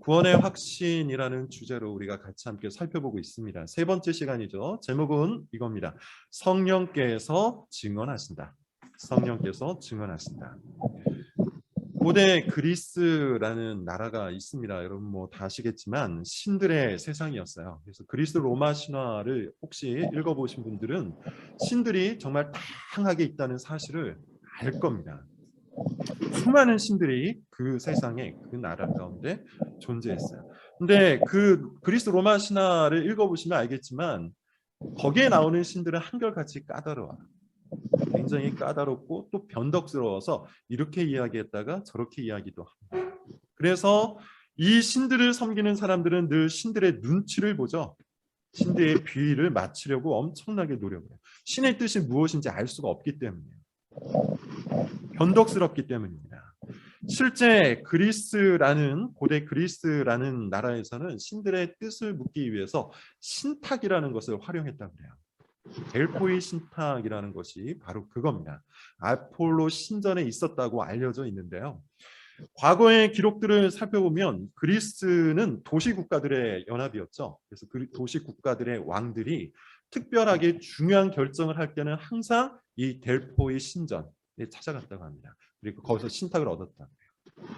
구원의 확신이라는 주제로 우리가 같이 함께 살펴보고 있습니다. 세 번째 시간이죠. 제목은 이겁니다. 성령께서 증언하신다. 성령께서 증언하신다. 고대 그리스라는 나라가 있습니다. 여러분 뭐 다 아시겠지만 신들의 세상이었어요. 그래서 그리스 로마 신화를 혹시 읽어보신 분들은 신들이 정말 다양하게 있다는 사실을 알 겁니다. 수많은 신들이 그 세상에 그 나라 가운데 존재했어요. 근데 그 그리스 로마 신화를 읽어보시면 알겠지만 거기에 나오는 신들은 한결같이 까다로워요. 굉장히 까다롭고 또 변덕스러워서 이렇게 이야기했다가 저렇게 이야기도 합니다. 그래서 이 신들을 섬기는 사람들은 늘 신들의 눈치를 보죠. 신들의 비위를 맞추려고 엄청나게 노력을 해요. 신의 뜻이 무엇인지 알 수가 없기 때문이에요. 변덕스럽기 때문입니다. 실제 그리스라는 고대 그리스라는 나라에서는 신들의 뜻을 묻기 위해서 신탁이라는 것을 활용했다고 해요. 델포이 신탁이라는 것이 바로 그겁니다. 아폴로 신전에 있었다고 알려져 있는데요. 과거의 기록들을 살펴보면 그리스는 도시 국가들의 연합이었죠. 그래서 그 도시 국가들의 왕들이 특별하게 중요한 결정을 할 때는 항상 이 델포이 신전에 찾아갔다고 합니다. 그리고 거기서 신탁을 얻었다고 해요.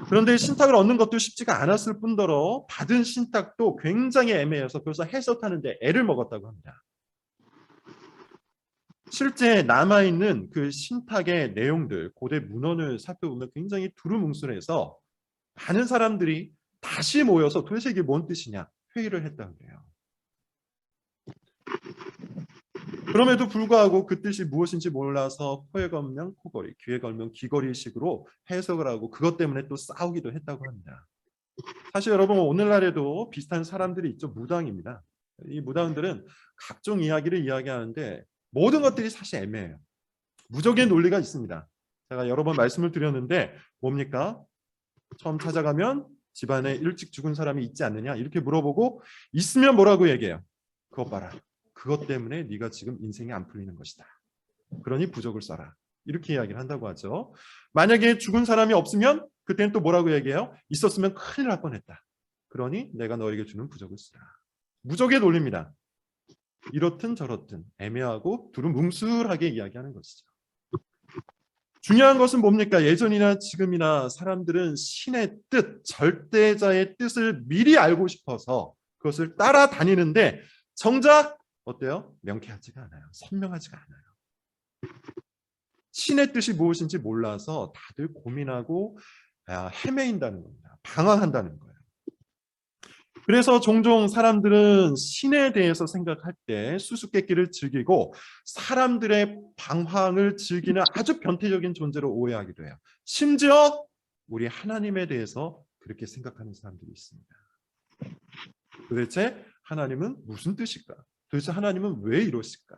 그런데 신탁을 얻는 것도 쉽지가 않았을 뿐더러 받은 신탁도 굉장히 애매해서 그래서 해석하는데 애를 먹었다고 합니다. 실제 남아있는 그 신탁의 내용들, 고대 문헌을 살펴보면 굉장히 두루뭉술해서 많은 사람들이 다시 모여서 도대체 이게 뭔 뜻이냐 회의를 했다고 해요. 그럼에도 불구하고 그 뜻이 무엇인지 몰라서 코에 걸면 코걸이, 귀에 걸면 귀걸이식으로 해석을 하고 그것 때문에 또 싸우기도 했다고 합니다. 사실 여러분 오늘날에도 비슷한 사람들이 있죠. 무당입니다. 이 무당들은 각종 이야기를 이야기하는데 모든 것들이 사실 애매해요. 무적의 논리가 있습니다. 제가 여러 번 말씀을 드렸는데 뭡니까? 처음 찾아가면 집안에 일찍 죽은 사람이 있지 않느냐 이렇게 물어보고 있으면 뭐라고 얘기해요? 그것 봐라. 그것 때문에 네가 지금 인생이 안 풀리는 것이다. 그러니 부적을 써라. 이렇게 이야기를 한다고 하죠. 만약에 죽은 사람이 없으면 그때는 또 뭐라고 얘기해요? 있었으면 큰일 날 뻔했다. 그러니 내가 너에게 주는 부적을 쓰라. 무적의 논리입니다. 이렇든 저렇든 애매하고 두루뭉술하게 이야기하는 것이죠. 중요한 것은 뭡니까? 예전이나 지금이나 사람들은 신의 뜻, 절대자의 뜻을 미리 알고 싶어서 그것을 따라다니는데 정작 어때요? 명쾌하지가 않아요. 선명하지가 않아요. 신의 뜻이 무엇인지 몰라서 다들 고민하고 헤매인다는 겁니다. 방황한다는 거예요. 그래서 종종 사람들은 신에 대해서 생각할 때 수수께끼를 즐기고 사람들의 방황을 즐기는 아주 변태적인 존재로 오해하기도 해요. 심지어 우리 하나님에 대해서 그렇게 생각하는 사람들이 있습니다. 도대체 하나님은 무슨 뜻일까? 도대체 하나님은 왜 이러실까?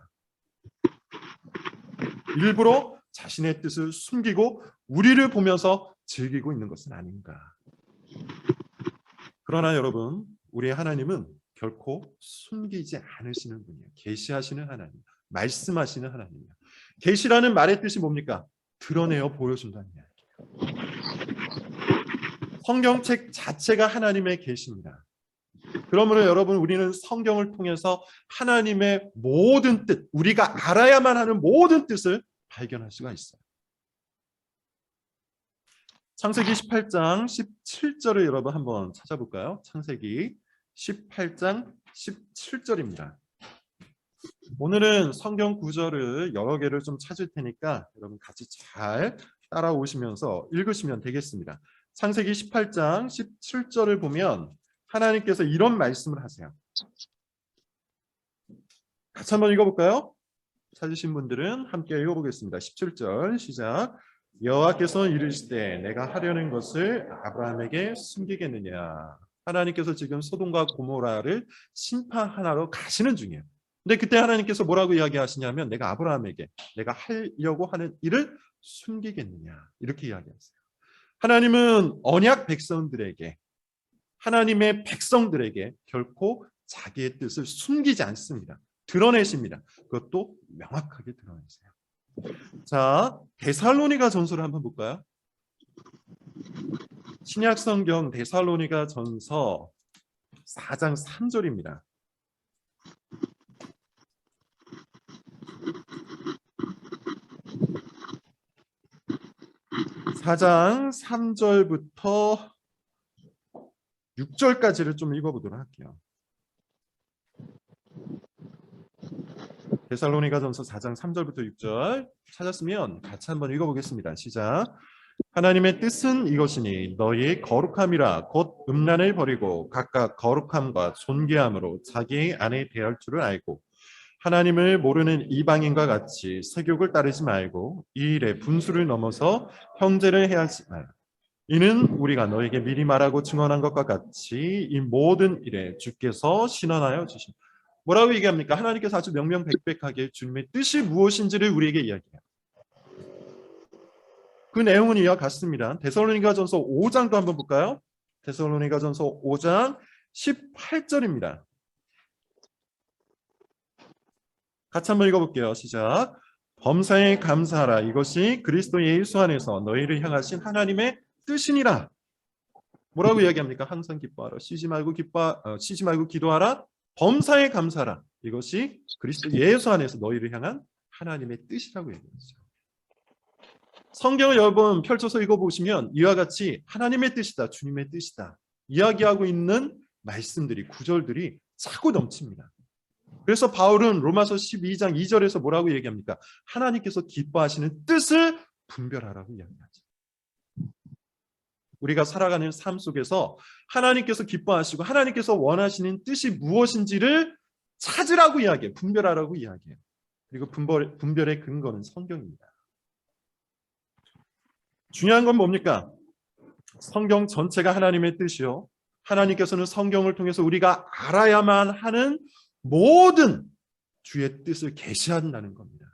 일부러 자신의 뜻을 숨기고 우리를 보면서 즐기고 있는 것은 아닌가? 그러나 여러분, 우리 하나님은 결코 숨기지 않으시는 분이에요. 계시하시는 하나님, 말씀하시는 하나님이에요. 계시라는 말의 뜻이 뭡니까? 드러내어 보여준다는 이야기예요. 성경책 자체가 하나님의 계시입니다. 그러므로 여러분 우리는 성경을 통해서 하나님의 모든 뜻, 우리가 알아야만 하는 모든 뜻을 발견할 수가 있어요. 창세기 18장 17절을 여러분 한번 찾아볼까요? 창세기 18장 17절입니다. 오늘은 성경 구절을 여러 개를 좀 찾을 테니까 여러분 같이 잘 따라오시면서 읽으시면 되겠습니다. 창세기 18장 17절을 보면 하나님께서 이런 말씀을 하세요. 같이 한번 읽어볼까요? 찾으신 분들은 함께 읽어보겠습니다. 17절 시작. 여호와께서 이르시되 내가 하려는 것을 아브라함에게 숨기겠느냐. 하나님께서 지금 소돔과 고모라를 심판하러 가시는 중이에요. 근데 그때 하나님께서 뭐라고 이야기하시냐면 내가 아브라함에게 내가 하려고 하는 일을 숨기겠느냐 이렇게 이야기하세요. 하나님은 언약 백성들에게 하나님의 백성들에게 결코 자기의 뜻을 숨기지 않습니다. 드러내십니다. 그것도 명확하게 드러내세요. 자, 데살로니가 전서를 한번 볼까요? 신약 성경 데살로니가 전서 4장 3절입니다. 4장 3절부터 6절까지를 좀 읽어보도록 할게요. 데살로니가 전서 4장 3절부터 6절 찾았으면 같이 한번 읽어보겠습니다. 시작. 하나님의 뜻은 이것이니 너희의 거룩함이라 곧 음란을 버리고 각각 거룩함과 존귀함으로 자기 안에 대할 줄을 알고 하나님을 모르는 이방인과 같이 세욕을 따르지 말고 이 일에 분수를 넘어서 형제를 해하지 말라. 이는 우리가 너에게 미리 말하고 증언한 것과 같이 이 모든 일에 주께서 신원하여 주신. 뭐라고 얘기합니까? 하나님께서 아주 명명백백하게 주님의 뜻이 무엇인지를 우리에게 이야기해요. 그 내용은 이와 같습니다. 데살로니가전서 5장도 한번 볼까요? 데살로니가전서 5장 18절입니다. 같이 한번 읽어볼게요. 시작. 범사에 감사하라. 이것이 그리스도 예수 안에서 너희를 향하신 하나님의 뜻이니라. 뭐라고 이야기합니까? 항상 기뻐하라. 쉬지 말고 기도하라. 범사에 감사하라. 이것이 그리스도 예수 안에서 너희를 향한 하나님의 뜻이라고 얘기했죠. 성경을 여러 번 펼쳐서 읽어보시면 이와 같이 하나님의 뜻이다, 주님의 뜻이다 이야기하고 있는 말씀들이, 구절들이 차고 넘칩니다. 그래서 바울은 로마서 12장 2절에서 뭐라고 얘기합니까? 하나님께서 기뻐하시는 뜻을 분별하라고 이야기하죠. 우리가 살아가는 삶 속에서 하나님께서 기뻐하시고 하나님께서 원하시는 뜻이 무엇인지를 찾으라고 이야기해요. 분별하라고 이야기해요. 그리고 분별의 근거는 성경입니다. 중요한 건 뭡니까? 성경 전체가 하나님의 뜻이요. 하나님께서는 성경을 통해서 우리가 알아야만 하는 모든 주의 뜻을 계시한다는 겁니다.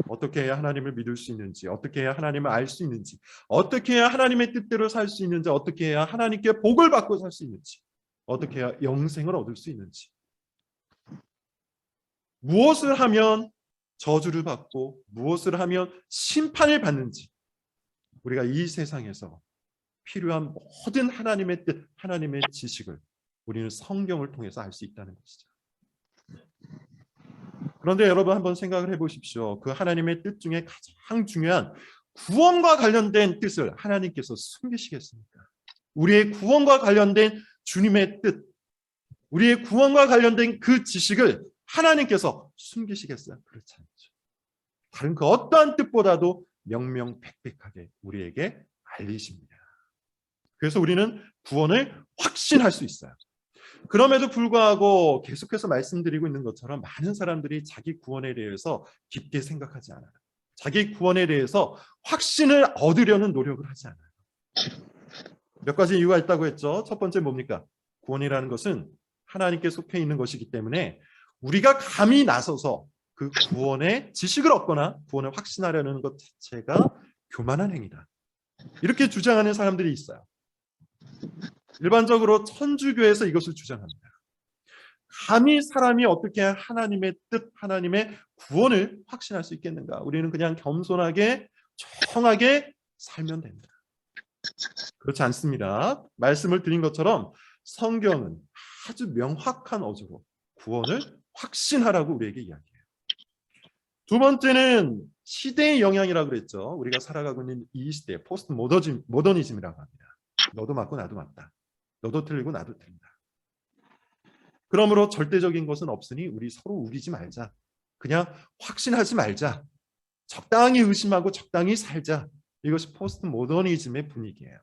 어떻게 해야 하나님을 믿을 수 있는지, 어떻게 해야 하나님을 알 수 있는지, 어떻게 해야 하나님의 뜻대로 살 수 있는지, 어떻게 해야 하나님께 복을 받고 살 수 있는지, 어떻게 해야 영생을 얻을 수 있는지, 무엇을 하면 저주를 받고 무엇을 하면 심판을 받는지, 우리가 이 세상에서 필요한 모든 하나님의 뜻, 하나님의 지식을 우리는 성경을 통해서 알 수 있다는 것이죠. 그런데 여러분 한번 생각을 해보십시오. 그 하나님의 뜻 중에 가장 중요한 구원과 관련된 뜻을 하나님께서 숨기시겠습니까? 우리의 구원과 관련된 주님의 뜻, 우리의 구원과 관련된 그 지식을 하나님께서 숨기시겠어요? 그렇지 않죠. 다른 그 어떠한 뜻보다도 명명백백하게 우리에게 알리십니다. 그래서 우리는 구원을 확신할 수 있어요. 그럼에도 불구하고 계속해서 말씀드리고 있는 것처럼 많은 사람들이 자기 구원에 대해서 깊게 생각하지 않아요. 자기 구원에 대해서 확신을 얻으려는 노력을 하지 않아요. 몇 가지 이유가 있다고 했죠. 첫 번째 뭡니까? 구원이라는 것은 하나님께 속해 있는 것이기 때문에 우리가 감히 나서서 그 구원의 지식을 얻거나 구원을 확신하려는 것 자체가 교만한 행위다. 이렇게 주장하는 사람들이 있어요. 일반적으로 천주교에서 이것을 주장합니다. 감히 사람이 어떻게 하나님의 뜻, 하나님의 구원을 확신할 수 있겠는가? 우리는 그냥 겸손하게 정하게 살면 됩니다. 그렇지 않습니다. 말씀을 드린 것처럼 성경은 아주 명확한 어조로 구원을 확신하라고 우리에게 이야기해요. 두 번째는 시대의 영향이라고 그랬죠. 우리가 살아가고 있는 이 시대, 포스트 모더니즘이라고 합니다. 너도 맞고 나도 맞다. 너도 틀리고 나도 틀린다. 그러므로 절대적인 것은 없으니 우리 서로 우기지 말자. 그냥 확신하지 말자. 적당히 의심하고 적당히 살자. 이것이 포스트 모더니즘의 분위기예요.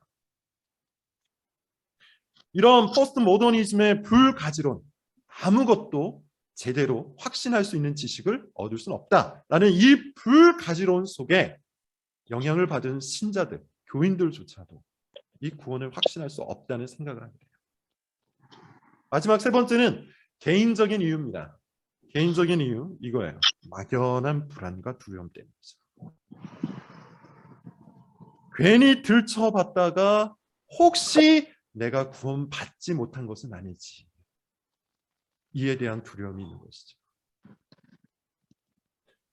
이런 포스트 모더니즘의 불가지론, 아무것도 제대로 확신할 수 있는 지식을 얻을 수는 없다라는 이 불가지론 속에 영향을 받은 신자들, 교인들조차도 이 구원을 확신할 수 없다는 생각을 합니다. 마지막 세 번째는 개인적인 이유입니다. 개인적인 이유 이거예요. 막연한 불안과 두려움 때문이죠. 괜히 들춰봤다가 혹시 내가 구원받지 못한 것은 아니지. 이에 대한 두려움이 있는 것이죠.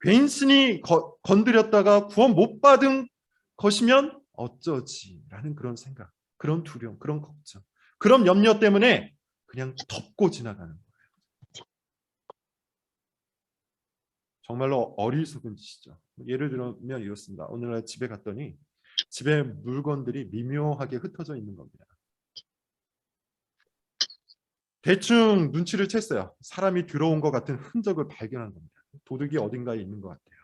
괜히 건드렸다가 구원 못 받은 것이면 어쩌지라는 그런 생각, 그런 두려움, 그런 걱정, 그런 염려 때문에 그냥 덮고 지나가는 거예요. 정말로 어리석은 짓이죠. 예를 들면 이렇습니다. 오늘날 집에 갔더니 집에 물건들이 미묘하게 흩어져 있는 겁니다. 대충 눈치를 챘어요. 사람이 들어온 것 같은 흔적을 발견한 겁니다. 도둑이 어딘가에 있는 것 같아요.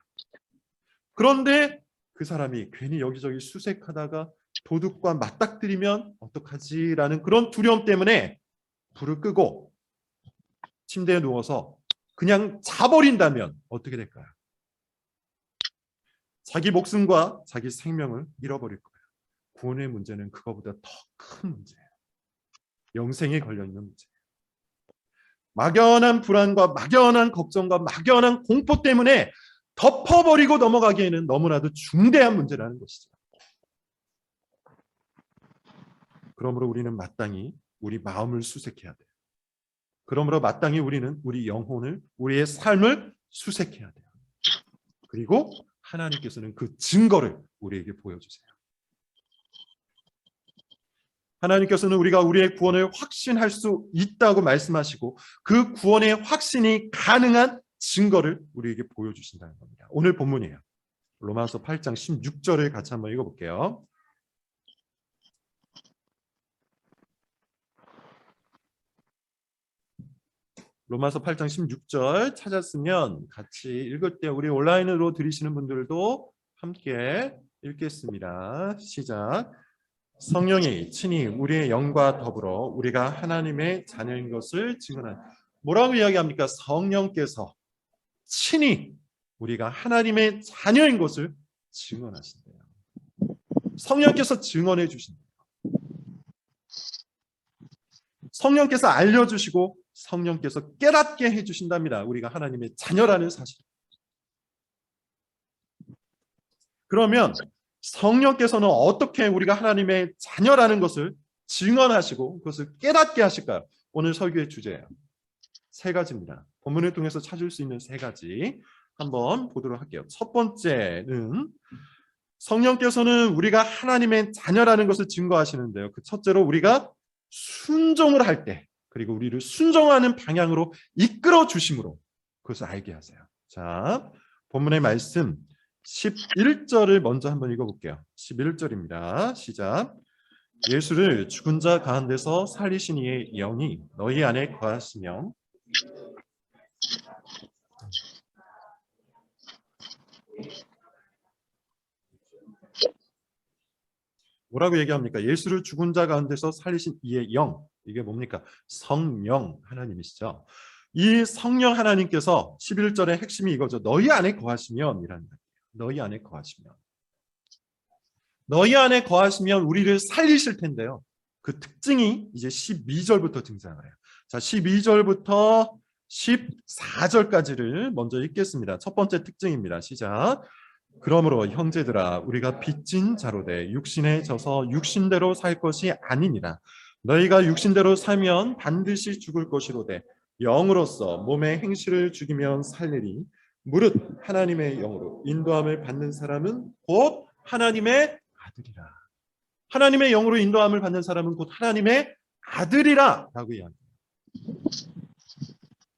그런데 그 사람이 괜히 여기저기 수색하다가 도둑과 맞닥뜨리면 어떡하지라는 그런 두려움 때문에 불을 끄고 침대에 누워서 그냥 자버린다면 어떻게 될까요? 자기 목숨과 자기 생명을 잃어버릴 거예요. 구원의 문제는 그거보다 더 큰 문제예요. 영생에 걸려있는 문제예요. 막연한 불안과 막연한 걱정과 막연한 공포 때문에 덮어버리고 넘어가기에는 너무나도 중대한 문제라는 것이죠. 그러므로 우리는 마땅히 우리 마음을 수색해야 돼요. 그러므로 마땅히 우리는 우리 영혼을, 우리의 삶을 수색해야 돼요. 그리고 하나님께서는 그 증거를 우리에게 보여주세요. 하나님께서는 우리가 우리의 구원을 확신할 수 있다고 말씀하시고 그 구원의 확신이 가능한 증거를 우리에게 보여주신다는 겁니다. 오늘 본문이에요. 로마서 8장 16절을 같이 한번 읽어볼게요. 로마서 8장 16절 찾았으면 같이 읽을 때 우리 온라인으로 들으시는 분들도 함께 읽겠습니다. 시작. 성령이 친히 우리의 영과 더불어 우리가 하나님의 자녀인 것을 증언한. 뭐라고 이야기합니까? 성령께서 친히 우리가 하나님의 자녀인 것을 증언하신대요. 성령께서 증언해 주신대요. 성령께서 알려주시고 성령께서 깨닫게 해주신답니다. 우리가 하나님의 자녀라는 사실. 그러면 성령께서는 어떻게 우리가 하나님의 자녀라는 것을 증언하시고 그것을 깨닫게 하실까요? 오늘 설교의 주제예요. 세 가지입니다. 본문을 통해서 찾을 수 있는 세 가지 한번 보도록 할게요. 첫 번째는 성령께서는 우리가 하나님의 자녀라는 것을 증거하시는데요. 그 첫째로 우리가 순종을 할 때, 그리고 우리를 순종하는 방향으로 이끌어 주심으로 그것을 알게 하세요. 자, 본문의 말씀 11절을 먼저 한번 읽어볼게요. 11절입니다. 시작. 예수를 죽은 자 가운데서 살리신 이의 영이 너희 안에 거하시며 뭐라고 얘기합니까? 예수를 죽은 자 가운데서 살리신 이의 영. 이게 뭡니까? 성령 하나님이시죠. 이 성령 하나님께서 11절의 핵심이 이거죠. 너희 안에 거하시면 이라는 거예요. 너희 안에 거하시면. 너희 안에 거하시면 우리를 살리실 텐데요. 그 특징이 이제 12절부터 등장해요. 자, 12절부터 14절까지를 먼저 읽겠습니다. 첫 번째 특징입니다. 시작. 그러므로 형제들아 우리가 빚진 자로되 육신에 져서 육신대로 살 것이 아니니라. 너희가 육신대로 살면 반드시 죽을 것이로되 영으로서 몸의 행실을 죽이면 살리리. 무릇 하나님의 영으로 인도함을 받는 사람은 곧 하나님의 아들이라. 하나님의 영으로 인도함을 받는 사람은 곧 하나님의 아들이라 라고 이야기합니다.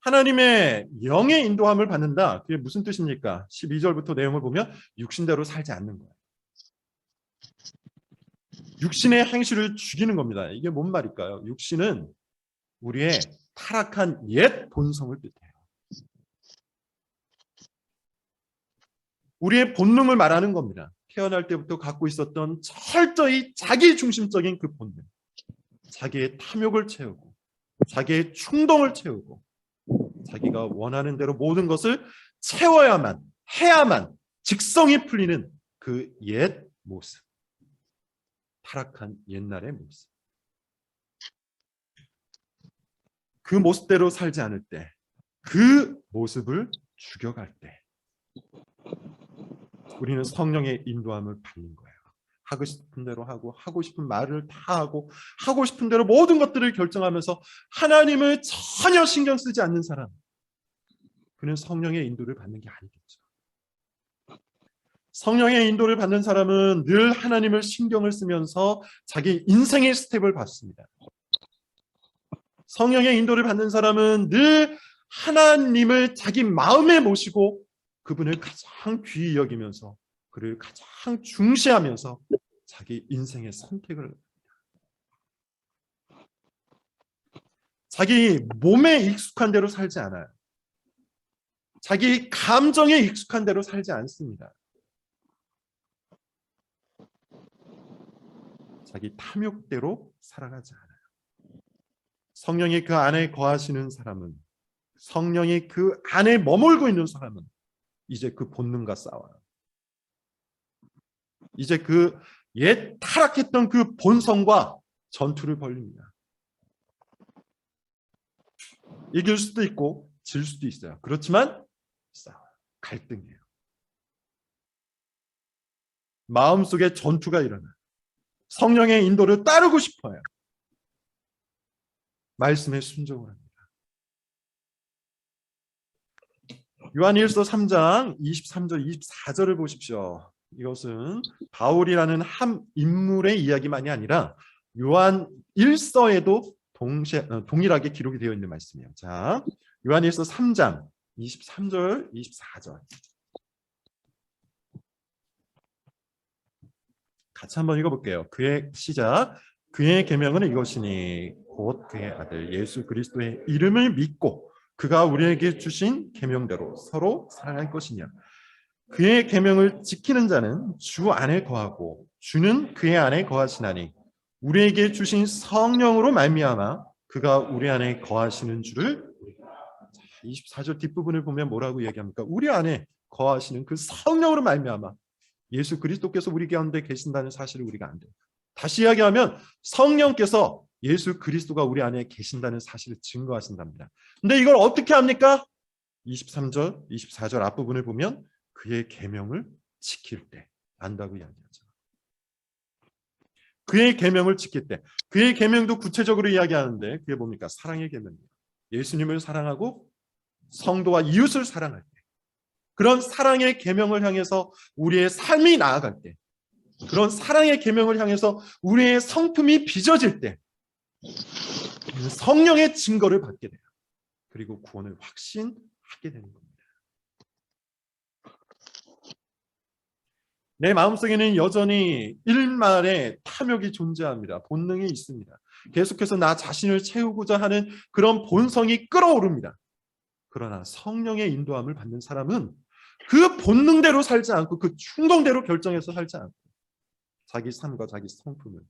하나님의 영의 인도함을 받는다. 그게 무슨 뜻입니까? 12절부터 내용을 보면 육신대로 살지 않는 거예요. 육신의 행실을 죽이는 겁니다. 이게 뭔 말일까요? 육신은 우리의 타락한 옛 본성을 뜻해요. 우리의 본능을 말하는 겁니다. 태어날 때부터 갖고 있었던 철저히 자기 중심적인 그 본능. 자기의 탐욕을 채우고 자기의 충동을 채우고 자기가 원하는 대로 모든 것을 채워야만 해야만 직성이 풀리는 그 옛 모습. 타락한 옛날의 모습. 그 모습대로 살지 않을 때, 그 모습을 죽여갈 때 우리는 성령의 인도함을 받는 거예요. 하고 싶은 대로 하고 하고 싶은 말을 다 하고 하고 싶은 대로 모든 것들을 결정하면서 하나님을 전혀 신경 쓰지 않는 사람, 그는 성령의 인도를 받는 게 아니겠죠. 성령의 인도를 받는 사람은 늘 하나님을 신경을 쓰면서 자기 인생의 스텝을 밟습니다. 성령의 인도를 받는 사람은 늘 하나님을 자기 마음에 모시고 그분을 가장 귀히 여기면서 그를 가장 중시하면서 자기 인생의 선택을 합니다. 자기 몸에 익숙한 대로 살지 않아요. 자기 감정에 익숙한 대로 살지 않습니다. 자기 탐욕대로 살아가지 않아요. 성령이 그 안에 거하시는 사람은, 성령이 그 안에 머물고 있는 사람은 이제 그 본능과 싸워요. 이제 그 옛 타락했던 그 본성과 전투를 벌입니다. 이길 수도 있고 질 수도 있어요. 그렇지만 싸워요. 갈등이에요. 마음속에 전투가 일어나요. 성령의 인도를 따르고 싶어요. 말씀에 순종을 합니다. 요한일서 3장 23절 24절을 보십시오. 이것은 바울이라는 한 인물의 이야기만이 아니라 요한일서에도 동일하게 기록이 되어 있는 말씀이에요. 자, 요한일서 3장 23절 24절 같이 한번 읽어볼게요. 그의 시작. 그의 계명은 이것이니 곧 그의 아들 예수 그리스도의 이름을 믿고 그가 우리에게 주신 계명대로 서로 사랑할 것이냐. 그의 계명을 지키는 자는 주 안에 거하고 주는 그의 안에 거하시나니 우리에게 주신 성령으로 말미암아 그가 우리 안에 거하시는 줄을. 24절 뒷부분을 보면 뭐라고 얘기합니까? 우리 안에 거하시는 그 성령으로 말미암아 예수 그리스도께서 우리 가운데 계신다는 사실을 우리가 안 돼요. 다시 이야기하면 성령께서 예수 그리스도가 우리 안에 계신다는 사실을 증거하신답니다. 근데 이걸 어떻게 합니까? 23절, 24절 앞부분을 보면 그의 계명을 지킬 때 안다고 이야기하죠. 그의 계명을 지킬 때, 그의 계명도 구체적으로 이야기하는데 그게 뭡니까? 사랑의 계명입니다. 예수님을 사랑하고 성도와 이웃을 사랑할 때, 그런 사랑의 계명을 향해서 우리의 삶이 나아갈 때, 그런 사랑의 계명을 향해서 우리의 성품이 빚어질 때 성령의 증거를 받게 돼요. 그리고 구원을 확신하게 되는 겁니다. 내 마음속에는 여전히 일말의 탐욕이 존재합니다. 본능이 있습니다. 계속해서 나 자신을 채우고자 하는 그런 본성이 끌어오릅니다. 그러나 성령의 인도함을 받는 사람은 그 본능대로 살지 않고 그 충동대로 결정해서 살지 않고 자기 삶과 자기 성품을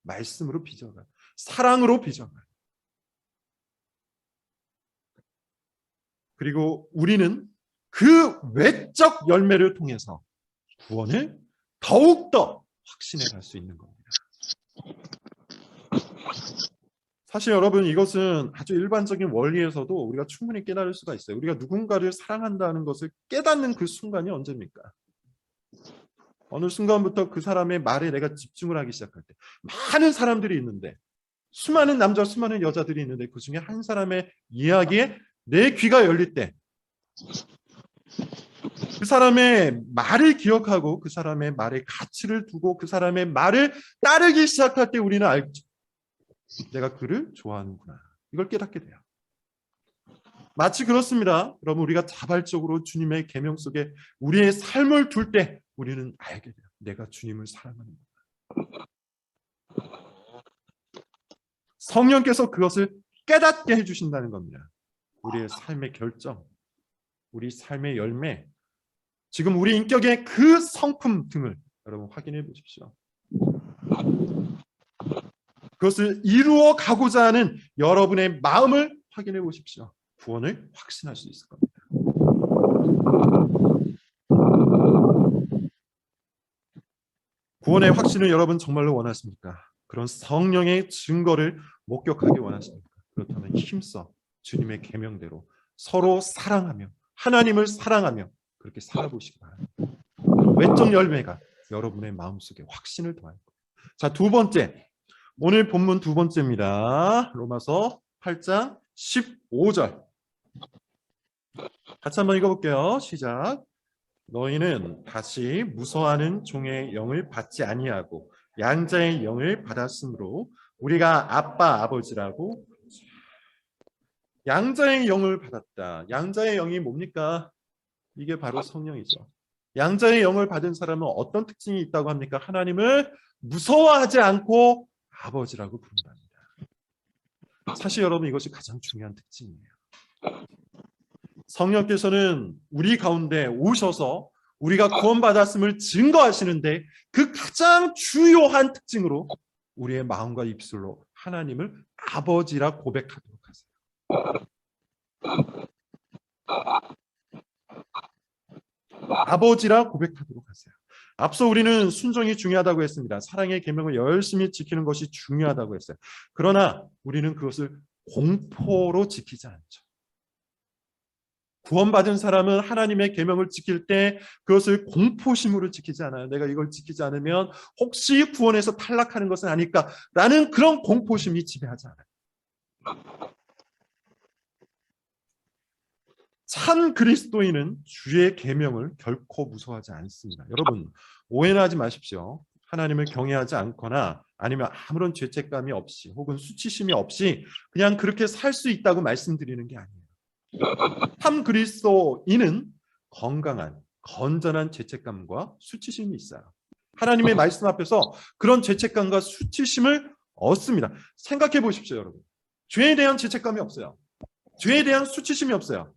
말씀으로 빚어가요. 사랑으로 빚어가요. 그리고 우리는 그 외적 열매를 통해서 구원을 더욱더 확신해 갈 수 있는 겁니다. 사실 여러분 이것은 아주 일반적인 원리에서도 우리가 충분히 깨달을 수가 있어요. 우리가 누군가를 사랑한다는 것을 깨닫는 그 순간이 언제입니까? 어느 순간부터 그 사람의 말에 내가 집중을 하기 시작할 때, 많은 사람들이 있는데 수많은 남자 수많은 여자들이 있는데 그 중에 한 사람의 이야기에 내 귀가 열릴 때 그 사람의 말을 기억하고 그 사람의 말에 가치를 두고 그 사람의 말을 따르기 시작할 때 우리는 알죠. 내가 그를 좋아하는구나. 이걸 깨닫게 돼요. 마치 그렇습니다. 여러분 우리가 자발적으로 주님의 계명 속에 우리의 삶을 둘 때 우리는 알게 돼요. 내가 주님을 사랑하는구나. 성령께서 그것을 깨닫게 해주신다는 겁니다. 우리의 삶의 결정, 우리 삶의 열매, 지금 우리 인격의 그 성품 등을 여러분 확인해 보십시오. 그것을 이루어 가고자 하는 여러분의 마음을 확인해 보십시오. 구원을 확신할 수 있을 겁니다. 구원의 확신을 여러분 정말로 원하십니까? 그런 성령의 증거를 목격하기 원하십니까? 그렇다면 힘써 주님의 계명대로 서로 사랑하며 하나님을 사랑하며 그렇게 살아보시기 바랍니다. 외적 열매가 여러분의 마음속에 확신을 더할 거예요. 자, 두 번째, 오늘 본문 두 번째입니다. 로마서 8장 15절 같이 한번 읽어볼게요. 시작. 너희는 다시 무서워하는 종의 영을 받지 아니하고 양자의 영을 받았으므로 우리가 아빠 아버지라고. 양자의 영을 받았다. 양자의 영이 뭡니까? 이게 바로 성령이죠. 양자의 영을 받은 사람은 어떤 특징이 있다고 합니까? 하나님을 무서워하지 않고 아버지라고 부른답니다. 사실 여러분 이것이 가장 중요한 특징이에요. 성령께서는 우리 가운데 오셔서 우리가 구원받았음을 증거하시는데 그 가장 주요한 특징으로 우리의 마음과 입술로 하나님을 아버지라 고백하도록 하세요. 아버지라 고백하도록 하세요. 앞서 우리는 순종이 중요하다고 했습니다. 사랑의 계명을 열심히 지키는 것이 중요하다고 했어요. 그러나 우리는 그것을 공포로 지키지 않죠. 구원받은 사람은 하나님의 계명을 지킬 때 그것을 공포심으로 지키지 않아요. 내가 이걸 지키지 않으면 혹시 구원에서 탈락하는 것은 아닐까라는 그런 공포심이 지배하지 않아요. 참 그리스도인은 주의 계명을 결코 무서워하지 않습니다. 여러분 오해는 하지 마십시오. 하나님을 경외하지 않거나 아니면 아무런 죄책감이 없이 혹은 수치심이 없이 그냥 그렇게 살 수 있다고 말씀드리는 게 아니에요. 참 그리스도인은 건강한 건전한 죄책감과 수치심이 있어요. 하나님의 말씀 앞에서 그런 죄책감과 수치심을 얻습니다. 생각해 보십시오, 여러분. 죄에 대한 죄책감이 없어요. 죄에 대한 수치심이 없어요.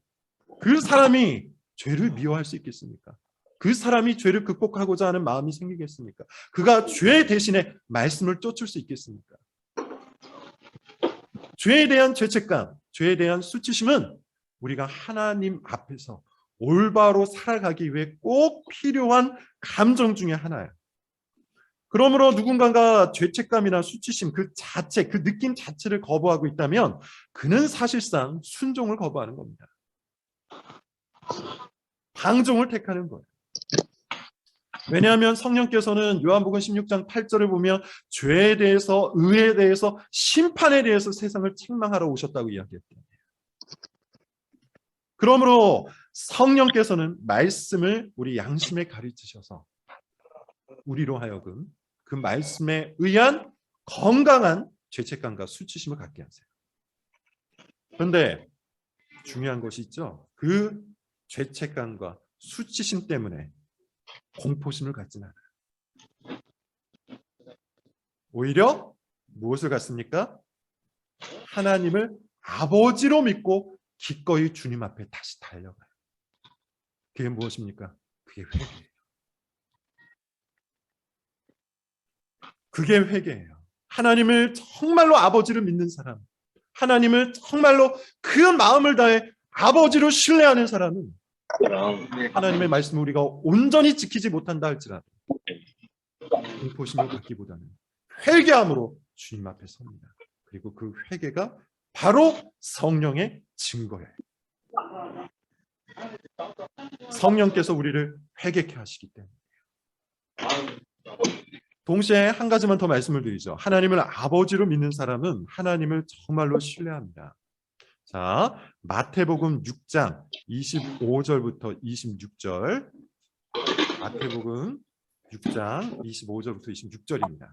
그 사람이 죄를 미워할 수 있겠습니까? 그 사람이 죄를 극복하고자 하는 마음이 생기겠습니까? 그가 죄 대신에 말씀을 쫓을 수 있겠습니까? 죄에 대한 죄책감, 죄에 대한 수치심은 우리가 하나님 앞에서 올바로 살아가기 위해 꼭 필요한 감정 중에 하나예요. 그러므로 누군가가 죄책감이나 수치심 그 자체, 그 느낌 자체를 거부하고 있다면 그는 사실상 순종을 거부하는 겁니다. 방종을 택하는 거예요. 왜냐하면 성령께서는 요한복음 16장 8절을 보면 죄에 대해서, 의에 대해서, 심판에 대해서 세상을 책망하러 오셨다고 이야기했대요. 그러므로 성령께서는 말씀을 우리 양심에 가르치셔서 우리로 하여금 그 말씀에 의한 건강한 죄책감과 수치심을 갖게 하세요. 그런데 중요한 것이 있죠. 그 죄책감과 수치심 때문에 공포심을 갖지는 않아요. 오히려 무엇을 갖습니까? 하나님을 아버지로 믿고 기꺼이 주님 앞에 다시 달려가요. 그게 무엇입니까? 그게 회개예요. 그게 회개예요. 하나님을 정말로 아버지로 믿는 사람, 하나님을 정말로 그 마음을 다해 아버지로 신뢰하는 사람은 하나님의 말씀을 우리가 온전히 지키지 못한다 할지라도 공포심을 갖기보다는 회개함으로 주님 앞에 섭니다. 그리고 그 회개가 바로 성령의 증거예요. 성령께서 우리를 회개케 하시기 때문에. 동시에 한 가지만 더 말씀을 드리죠. 하나님을 아버지로 믿는 사람은 하나님을 정말로 신뢰합니다. 자, 마태복음 6장 25절부터 26절. 마태복음 6장 25절부터 26절입니다.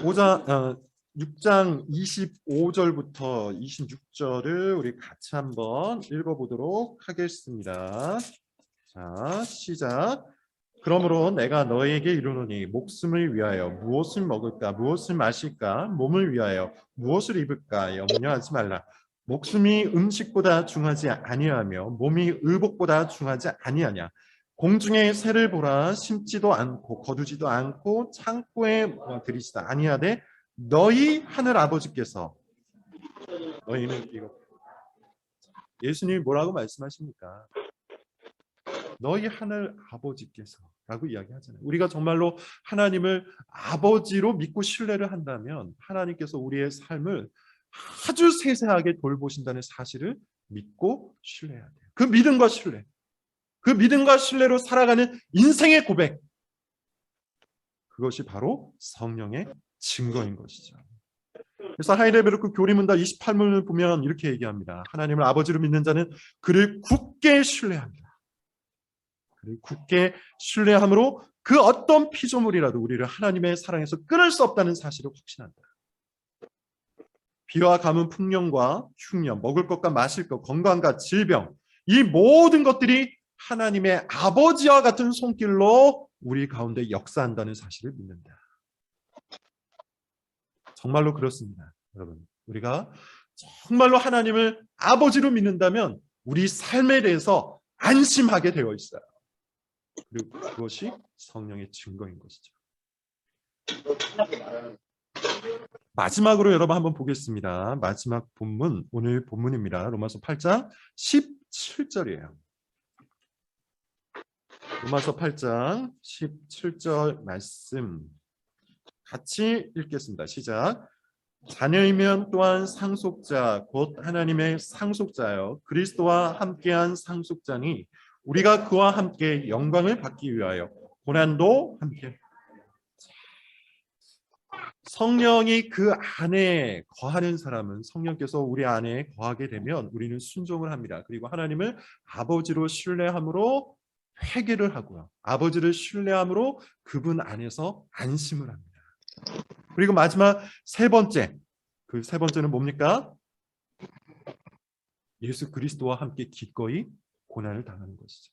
오장 6장 25절부터 26절을 우리 같이 한번 읽어보도록 하겠습니다. 자, 시작. 그러므로 내가 너에게 이르노니 목숨을 위하여 무엇을 먹을까 무엇을 마실까 몸을 위하여 무엇을 입을까 염려하지 말라. 목숨이 음식보다 중하지 아니하며 몸이 의복보다 중하지 아니하냐. 공중의 새를 보라. 심지도 않고 거두지도 않고 창고에 들이지도 아니하되 너희 하늘 아버지께서 너희는 이거 예수님이 뭐라고 말씀하십니까? 너희 하늘 아버지께서 라고 이야기하잖아요. 우리가 정말로 하나님을 아버지로 믿고 신뢰를 한다면 하나님께서 우리의 삶을 아주 세세하게 돌보신다는 사실을 믿고 신뢰해야 돼요. 그 믿음과 신뢰, 그 믿음과 신뢰로 살아가는 인생의 고백, 그것이 바로 성령의 증거인 것이죠. 그래서 하이델베르크 교리문답 28문을 보면 이렇게 얘기합니다. 하나님을 아버지로 믿는 자는 그를 굳게 신뢰합니다. 그를 굳게 신뢰함으로 그 어떤 피조물이라도 우리를 하나님의 사랑에서 끊을 수 없다는 사실을 확신한다. 비와 가뭄, 풍년과 흉년, 먹을 것과 마실 것, 건강과 질병, 이 모든 것들이 하나님의 아버지와 같은 손길로 우리 가운데 역사한다는 사실을 믿는다. 정말로 그렇습니다. 여러분, 우리가 정말로 하나님을 아버지로 믿는다면 우리 삶에 대해서 안심하게 되어 있어요. 그리고 그것이 성령의 증거인 것이죠. 마지막으로 여러분 한번 보겠습니다. 마지막 본문, 오늘 본문입니다. 로마서 8장 17절이에요. 로마서 8장 17절 말씀 같이 읽겠습니다. 시작. 자녀이면 또한 상속자 곧 하나님의 상속자여 그리스도와 함께한 상속자니 우리가 그와 함께 영광을 받기 위하여 고난도 함께. 성령이 그 안에 거하는 사람은 성령께서 우리 안에 거하게 되면 우리는 순종을 합니다. 그리고 하나님을 아버지로 신뢰함으로 회개를 하고요. 아버지를 신뢰함으로 그분 안에서 안심을 합니다. 그리고 마지막 세 번째, 그 세 번째는 뭡니까? 예수 그리스도와 함께 기꺼이 고난을 당하는 것이죠.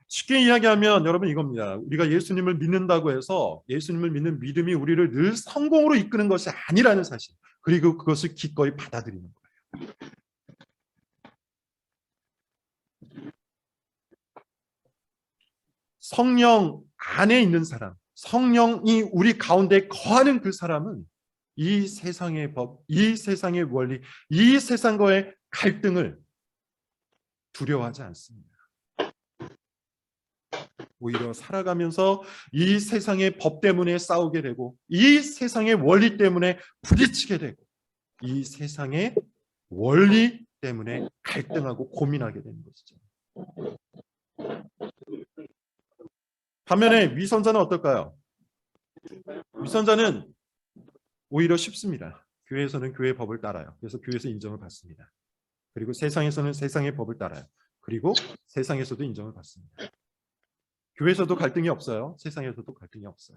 쉽게 이야기하면 여러분 이겁니다. 우리가 예수님을 믿는다고 해서 예수님을 믿는 믿음이 우리를 늘 성공으로 이끄는 것이 아니라는 사실, 그리고 그것을 기꺼이 받아들이는 거예요. 성령 안에 있는 사람, 성령이 우리 가운데 거하는 그 사람은 이 세상의 법, 이 세상의 원리, 이 세상과의 갈등을 두려워하지 않습니다. 오히려 살아가면서 이 세상의 법 때문에 싸우게 되고 이 세상의 원리 때문에 부딪히게 되고 이 세상의 원리 때문에 갈등하고 고민하게 되는 것이죠. 반면에 위선자는 어떨까요? 위선자는 오히려 쉽습니다. 교회에서는 교회의 법을 따라요. 그래서 교회에서 인정을 받습니다. 그리고 세상에서는 세상의 법을 따라요. 그리고 세상에서도 인정을 받습니다. 교회에서도 갈등이 없어요. 세상에서도 갈등이 없어요.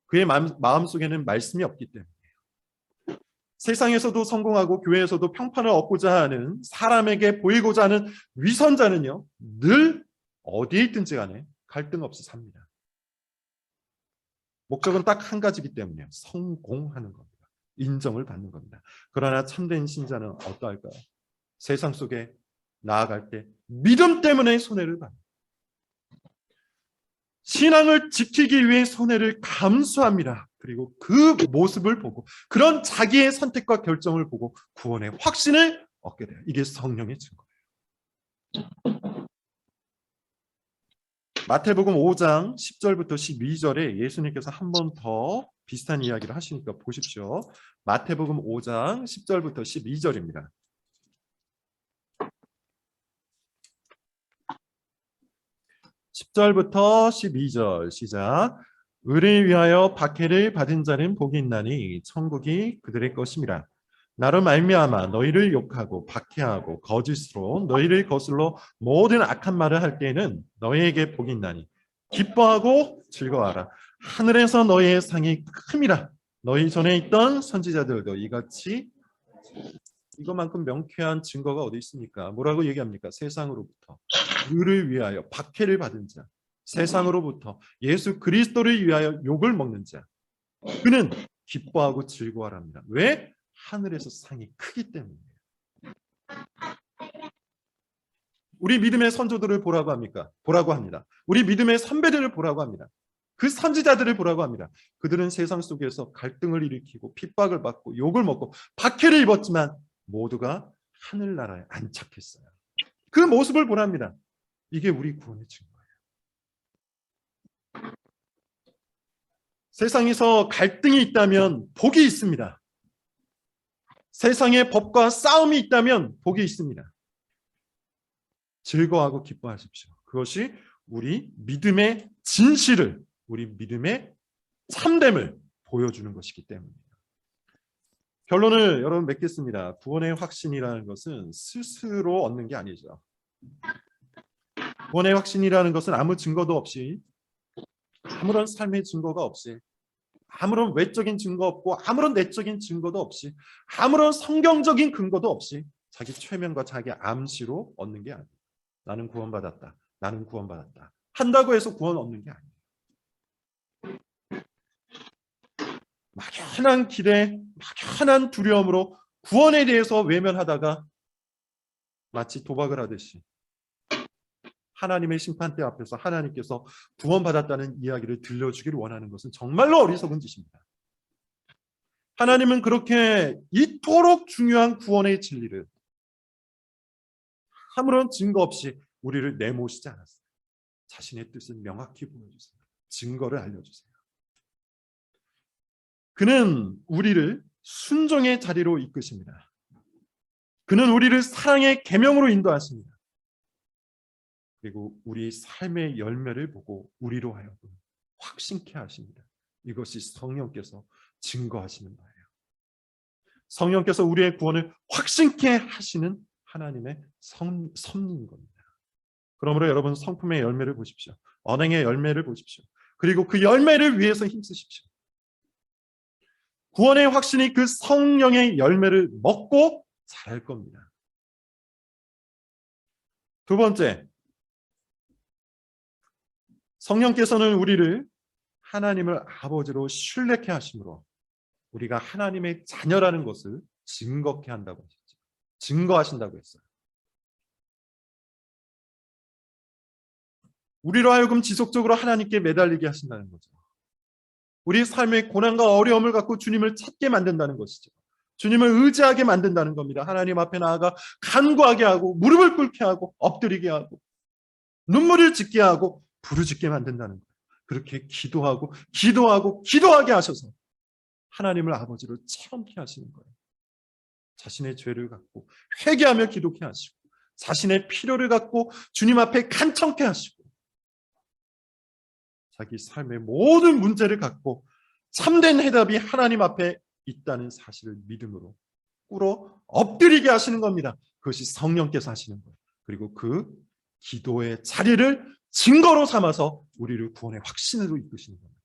그의 마음속에는 말씀이 없기 때문이에요. 세상에서도 성공하고 교회에서도 평판을 얻고자 하는 사람에게 보이고자 하는 위선자는요, 늘 어디에 있든지 간에 갈등 없이 삽니다. 목적은 딱 한 가지이기 때문에 성공하는 겁니다. 인정을 받는 겁니다. 그러나 참된 신자는 어떠할까요? 세상 속에 나아갈 때 믿음 때문에 손해를 받는, 신앙을 지키기 위해 손해를 감수합니다. 그리고 그 모습을 보고 그런 자기의 선택과 결정을 보고 구원의 확신을 얻게 돼요. 이게 성령의 증거예요. 마태복음 5장 10절부터 12절에 예수님께서 한 번 더 비슷한 이야기를 하시니까 보십시오. 마태복음 5장 10절부터 12절입니다. (10절부터 12절) 시작. 의를 위하여 박해를 받은 자는 복이 있나니 천국이 그들의 것임이라. 나로 말미암아 너희를 욕하고 박해하고 거짓으로 너희를 거슬러 모든 악한 말을 할 때에는 너희에게 복이 있나니 기뻐하고 즐거워하라. 하늘에서 너희의 상이 큼이라. 너희 전에 있던 선지자들도 이같이. 이것만큼 명쾌한 증거가 어디 있습니까? 뭐라고 얘기합니까? 세상으로부터 의를 위하여 박해를 받은 자, 세상으로부터 예수 그리스도를 위하여 욕을 먹는 자, 그는 기뻐하고 즐거워합니다. 왜? 하늘에서 상이 크기 때문이에요. 우리 믿음의 선조들을 보라고 합니까? 보라고 합니다. 우리 믿음의 선배들을 보라고 합니다. 그 선지자들을 보라고 합니다. 그들은 세상 속에서 갈등을 일으키고 핍박을 받고 욕을 먹고 박해를 입었지만 모두가 하늘나라에 안착했어요. 그 모습을 보랍니다. 이게 우리 구원의 증거예요. 세상에서 갈등이 있다면 복이 있습니다. 세상의 법과 싸움이 있다면 복이 있습니다. 즐거워하고 기뻐하십시오. 그것이 우리 믿음의 진실을 우리 믿음의 참됨을 보여주는 것이기 때문입니다. 결론을 여러분 맺겠습니다. 구원의 확신이라는 것은 스스로 얻는 게 아니죠. 구원의 확신이라는 것은 아무 증거도 없이, 아무런 삶의 증거가 없이, 아무런 외적인 증거 없고 아무런 내적인 증거도 없이, 아무런 성경적인 근거도 없이 자기 최면과 자기 암시로 얻는 게 아니에요. 나는 구원받았다, 나는 구원받았다 한다고 해서 구원 얻는 게 아니에요. 막연한 기대, 막연한 두려움으로 구원에 대해서 외면하다가 마치 도박을 하듯이 하나님의 심판대 앞에서 하나님께서 구원받았다는 이야기를 들려주기를 원하는 것은 정말로 어리석은 짓입니다. 하나님은 그렇게 이토록 중요한 구원의 진리를 아무런 증거 없이 우리를 내모시지 않았어요. 자신의 뜻을 명확히 보여주세요. 증거를 알려주세요. 그는 우리를 순종의 자리로 이끄십니다. 그는 우리를 사랑의 계명으로 인도하십니다. 그리고 우리 삶의 열매를 보고 우리로 하여금 확신케 하십니다. 이것이 성령께서 증거하시는 바예요. 성령께서 우리의 구원을 확신케 하시는 하나님의 섭리인 겁니다. 그러므로 여러분 성품의 열매를 보십시오. 언행의 열매를 보십시오. 그리고 그 열매를 위해서 힘쓰십시오. 구원의 확신이 그 성령의 열매를 먹고 자랄 겁니다. 두 번째, 성령께서는 우리를 하나님을 아버지로 신뢰케 하심으로 우리가 하나님의 자녀라는 것을 증거케 한다고 하셨죠. 증거하신다고 했어요. 우리로 하여금 지속적으로 하나님께 매달리게 하신다는 거죠. 우리 삶의 고난과 어려움을 갖고 주님을 찾게 만든다는 것이죠. 주님을 의지하게 만든다는 겁니다. 하나님 앞에 나아가 간구하게 하고 무릎을 꿇게 하고 엎드리게 하고 눈물을 짓게 하고 부르짖게 만든다는 거예요. 그렇게 기도하게 하셔서 하나님을 아버지로 체험케 하시는 거예요. 자신의 죄를 갖고 회개하며 기도케 하시고 자신의 필요를 갖고 주님 앞에 간청케 하시고 자기 삶의 모든 문제를 갖고 참된 해답이 하나님 앞에 있다는 사실을 믿음으로 꿇어 엎드리게 하시는 겁니다. 그것이 성령께서 하시는 거예요. 그리고 그 기도의 자리를 증거로 삼아서 우리를 구원의 확신으로 이끄시는 겁니다.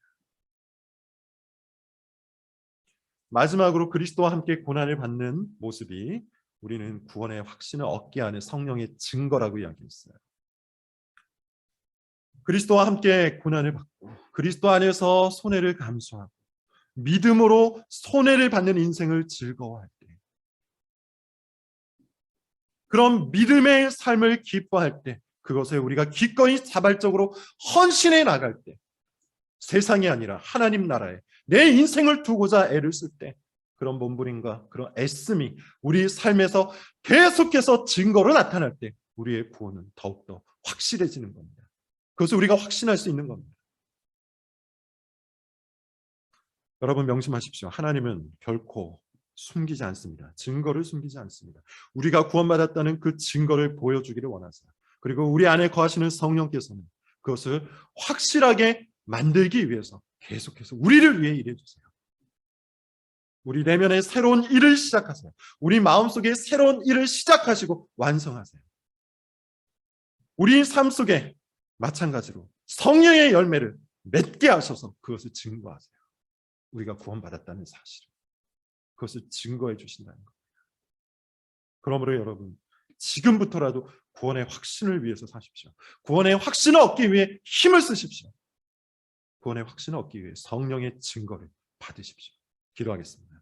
마지막으로 그리스도와 함께 고난을 받는 모습이 우리는 구원의 확신을 얻게 하는 성령의 증거라고 이야기했어요. 그리스도와 함께 고난을 받고 그리스도 안에서 손해를 감수하고 믿음으로 손해를 받는 인생을 즐거워할 때, 그런 믿음의 삶을 기뻐할 때, 그것에 우리가 기꺼이 자발적으로 헌신해 나갈 때, 세상이 아니라 하나님 나라에 내 인생을 두고자 애를 쓸 때, 그런 몸부림과 그런 애씀이 우리 삶에서 계속해서 증거로 나타날 때 우리의 구원은 더욱더 확실해지는 겁니다. 그것을 우리가 확신할 수 있는 겁니다. 여러분 명심하십시오. 하나님은 결코 숨기지 않습니다. 증거를 숨기지 않습니다. 우리가 구원받았다는 그 증거를 보여주기를 원하세요. 그리고 우리 안에 거하시는 성령께서는 그것을 확실하게 만들기 위해서 계속해서 우리를 위해 일해 주세요. 우리 내면에 새로운 일을 시작하세요. 우리 마음속에 새로운 일을 시작하시고 완성하세요. 우리 삶 속에 마찬가지로 성령의 열매를 맺게 하셔서 그것을 증거하세요. 우리가 구원받았다는 사실을, 그것을 증거해 주신다는 겁니다. 그러므로 여러분 지금부터라도 구원의 확신을 위해서 사십시오. 구원의 확신을 얻기 위해 힘을 쓰십시오. 구원의 확신을 얻기 위해 성령의 증거를 받으십시오. 기도하겠습니다.